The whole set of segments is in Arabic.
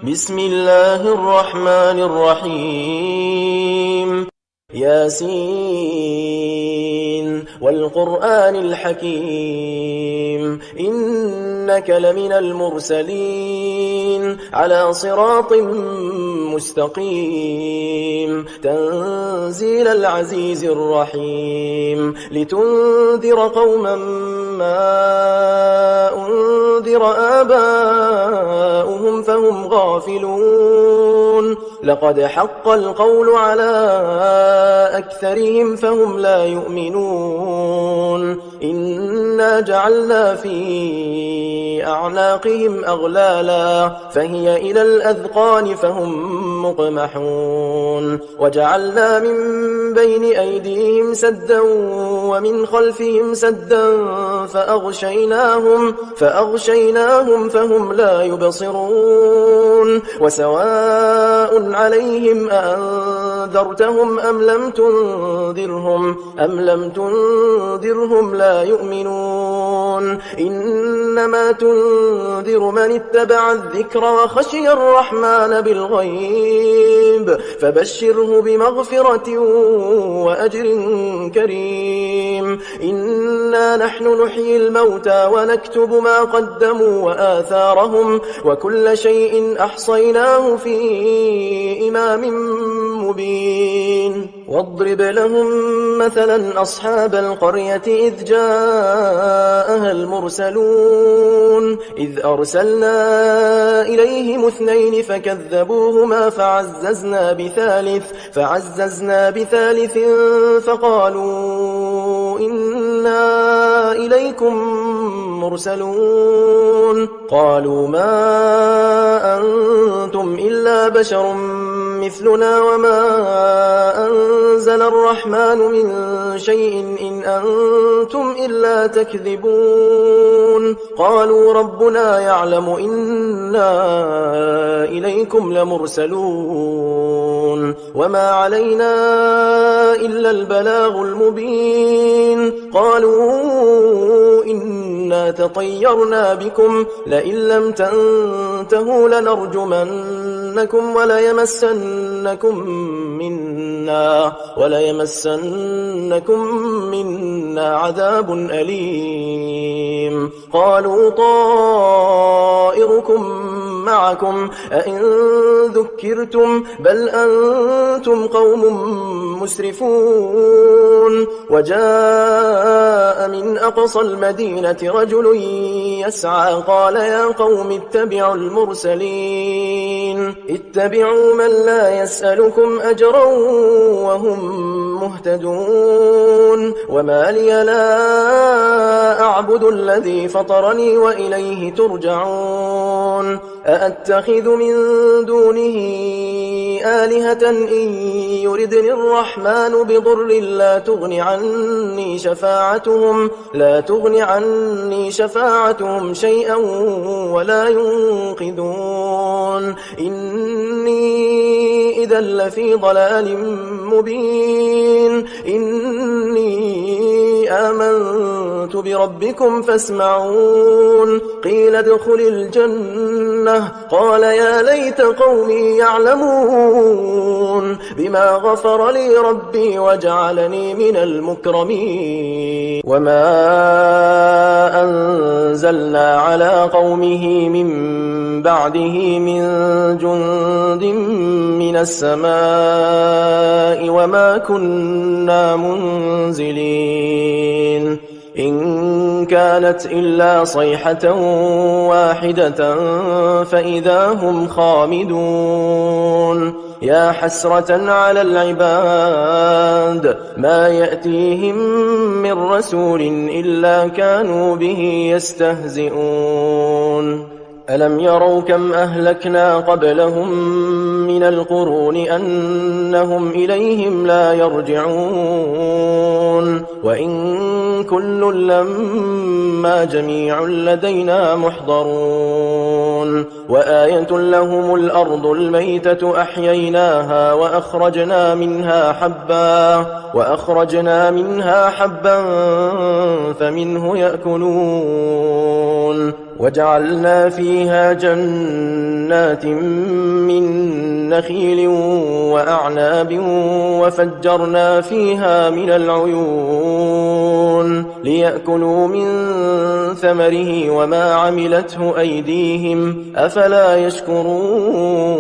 بسم الله الرحمن الرحيم ياسين والقرآن الحكيم إنك لمن المرسلين على صراط مستقيم تنزيل العزيز الرحيم لتنذر قوما ما أنذر آباؤهم فهم غافلون لقد حق القول على أكثرهم فهم لا يؤمنون إنا جعلنا في أعناقهم أغلالا فهي إلى الأذقان فهم مقمحون وجعلنا من بين أيديهم سدا ومن خلفهم سدا فأغشيناهم فهم لا يبصرون وسواء عليهم أأنذرتهم أم لم تنذرهم لا يؤمنون إنما تنذر من اتبع الذكر وخشي الرحمن بالغيب فبشره بمغفرة وأجر كريم إنا نحن نحيي الموتى ونكتب ما قدموا وآثارهم وكل شيء أحصيناه في إمام مبين واضرب لهم مثلا أصحاب القرية إذ جاءها المرسلون إذ أرسلنا إليهم 2 فكذبوهما فعززنا بثالث فقالوا إنا إليكم مرسلون قالوا ما أنتم إلا بشر مثلنا وما أنزل الرحمن من شيء إن أنتم إلا تكذبون قالوا ربنا يعلم إنا إليكم لمرسلون وما علينا إلا البلاغ المبين قالوا إنا تطيرنا بكم لئن لم تنتهوا لنرجمنكم وليمسنكم منا عذاب أليم قالوا طائركم معكم أئن ذكرتم بل أنتم قوم مسرفون وجاء من أقصى المدينة رجل يسعى قال يا قوم اتبعوا المرسلين اتبعوا من لا يسألكم أجرا وهم مهتدون وما لي لا أعبد الذي فطرني وإليه ترجعون أأتخذ من دونه آلهة إن يردني الرحمن بضر لا تغن عني شفاعتهم شيئا ولا ينقذون إني إذا لفي ضلال مبين إني آمنت بربكم فاسمعون قيل ادخل الجنة قال يا ليت قومي يعلمون بما غفر لي ربي وجعلني من المكرمين وما أنزلنا على قومه من بعده من جند من السماء وما كنا منزلين إن كانت إلا صيحة واحدة فإذا هم خامدون يا حسرة على العباد ما يأتيهم من رسول إلا كانوا به يستهزئون ألم يروا كم أهلكنا قبلهم من القرون أنهم إليهم لا يرجعون وإن كل لما جميع لدينا محضرون وآية لهم الأرض الميتة أحييناها وأخرجنا منها حبا فمنه يأكلون وجعلنا فيها جنات جنات من نخيل وأعناب وفجرنا فيها من العيون ليأكلوا من ثمره وما عملته أيديهم أفلا يشكرون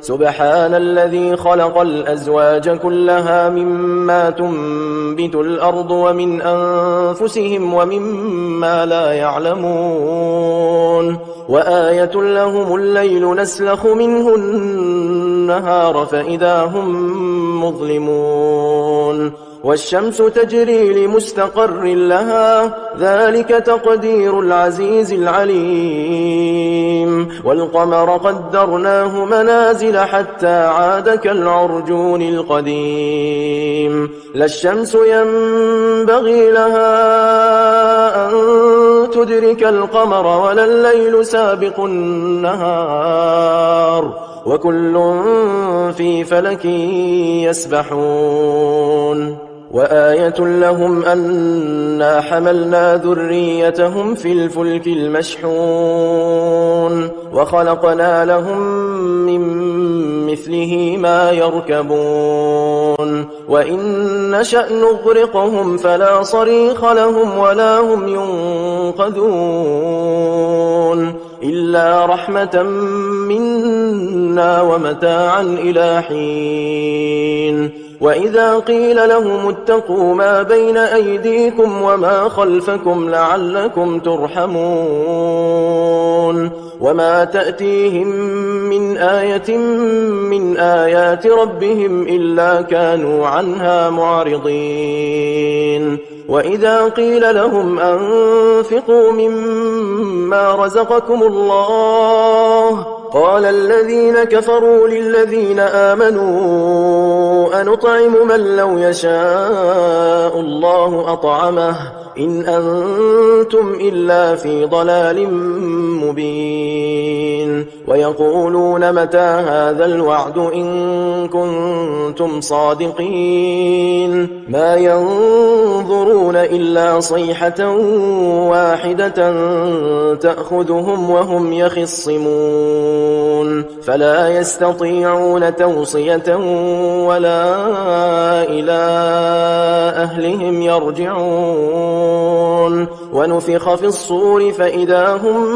سبحان الذي خلق الأزواج كلها مما تنبت الأرض ومن أنفسهم ومما لا يعلمون وآية لهم الليل نسلخ منه النهار فإذا هم مظلمون والشمس تجري لمستقر لها ذلك تقدير العزيز العليم والقمر قدرناه منازل حتى عاد كالعرجون القديم لا الشمس ينبغي لها أن تدرك القمر ولا الليل سابق النهار وكل في فلك يسبحون وآية لهم أنا حملنا ذريتهم في الفلك المشحون وخلقنا لهم من مثله ما يركبون وإن نشأ نغرقهم فلا صريخ لهم ولا هم ينقذون إلا رحمة منا ومتاعا إلى حين وإذا قيل لهم اتقوا ما بين أيديكم وما خلفكم لعلكم ترحمون وما تأتيهم من آية من آيات ربهم إلا كانوا عنها معرضين وإذا قيل لهم أنفقوا مما رزقكم الله قال الذين كفروا للذين آمنوا أنطعم من لو يشاء الله أطعمه إن أنتم إلا في ضلال مبين ويقولون متى هذا الوعد إن كنتم صادقين ما ينظرون إلا صيحة واحدة تأخذهم وهم يخصمون فلا يستطيعون توصية ولا إلى أهلهم يرجعون ونفخ في الصور فإذا هم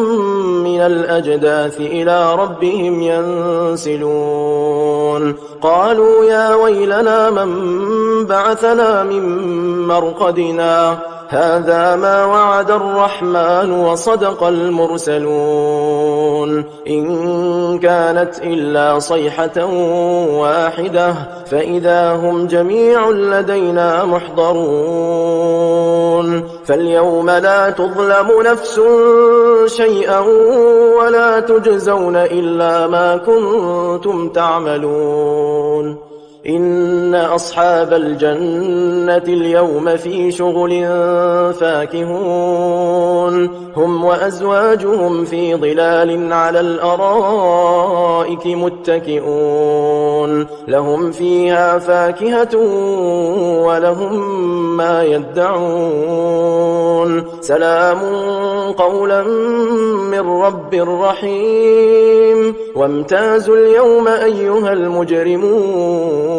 من الأجداث إلى ربهم ينسلون قالوا يا ويلنا من بعثنا من مرقدنا هذا ما وعد الرحمن وصدق المرسلون إن كانت إلا صيحة واحدة فإذا هم جميع لدينا محضرون فاليوم لا تظلم نفس شيئا ولا تجزون إلا ما كنتم تعملون إن أصحاب الجنة اليوم في شغل فاكهون هم وأزواجهم في ظلال على الأرائك متكئون لهم فيها فاكهة ولهم ما يدعون سلام قولا من رب رحيم وامتازوا اليوم أيها المجرمون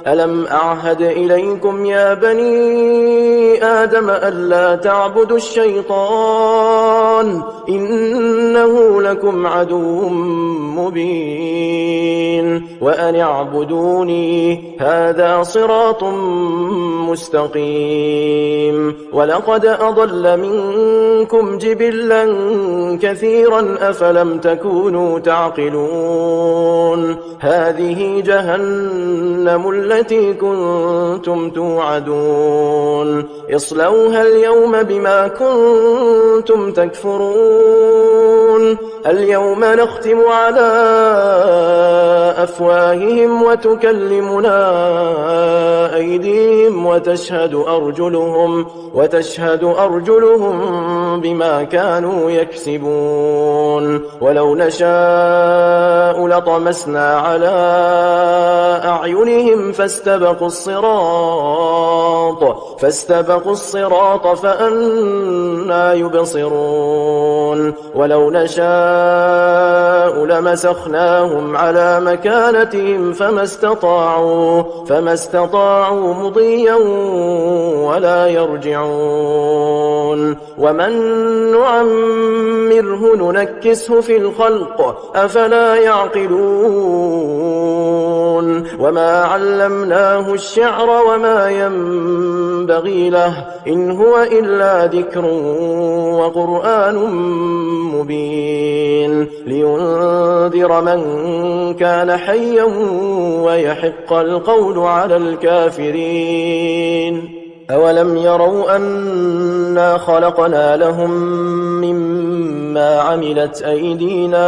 ألم أعهد إليكم يا بني آدم ألا تعبدوا الشيطان إنه لكم عدو مبين وأن اعبدوني هذا صراط مستقيم ولقد أضل منكم جبلا كثيرا أفلم تكونوا تعقلون هذه جهنم التي كنتم توعدون اصلوها اليوم بما كنتم تكفرون اليوم نختم على أفواههم وتكلمنا أيديهم وتشهد أرجلهم بما كانوا يكسبون ولو نشاء نشاء لطمسنا على أعينهم فاستبقوا الصراط فأنى يبصرون ولو نشاء لمسخناهم على مكانتهم فما استطاعوا مضيا ولا يرجعون ومن نعمره ننكسه في الخلق أفلا يعقلون وما علمناه الشعر وما ينبغي له إن هو إلا ذكر وقرآن مبين لينذر من كان حيا ويحق القول على الكافرين أولم يروا أنا خلقنا لهم مما عملت أيدينا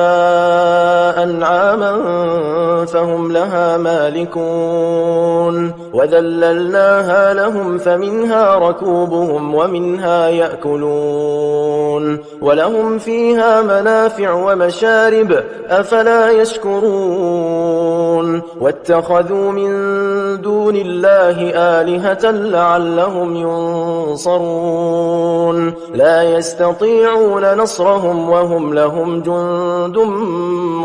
أنعاما فهم لها مالكون وذللناها لهم فمنها ركوبهم ومنها يأكلون ولهم فيها منافع ومشارب أفلا يشكرون واتخذوا من دون الله آلهة لعلهم ينصرون لا يستطيعون نصرهم وهم لهم جند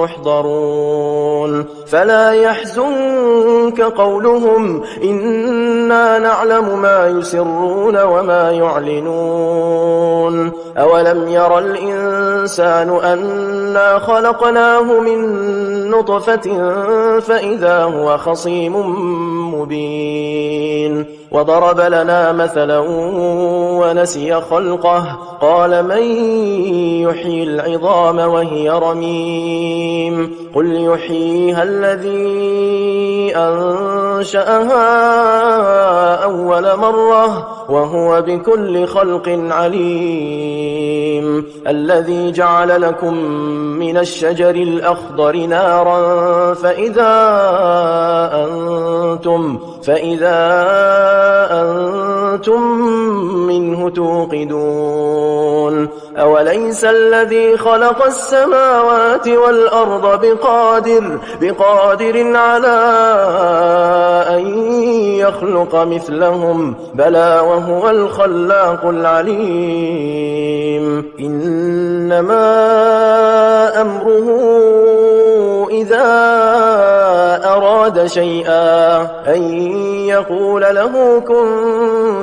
محضرون فلا يحزنك قولهم إنا نعلم ما يسرون وما يعلنون أولم ير الإنسان أنا خلقناه من نطفة فإذا هو خصيم مبين وضرب لنا مثلا ونسي خلقه قال من يحيي العظام وهي رميم قل يحييها الذي أنشأها أول مرة وهو بكل خلق عليم الذي جعل لكم من الشجر الأخضر نارا فإذا أنتم منه توقدون أوليس الذي خلق السماوات والأرض بقادر على أن يخلق مثلهم بلى وهو الخلاق العليم إنما أمره إذا أراد شيئا أن يقول له كن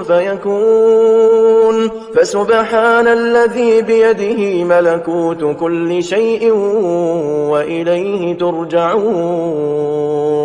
فيكون فسبحان الذي بيده ملكوت كل شيء وإليه ترجعون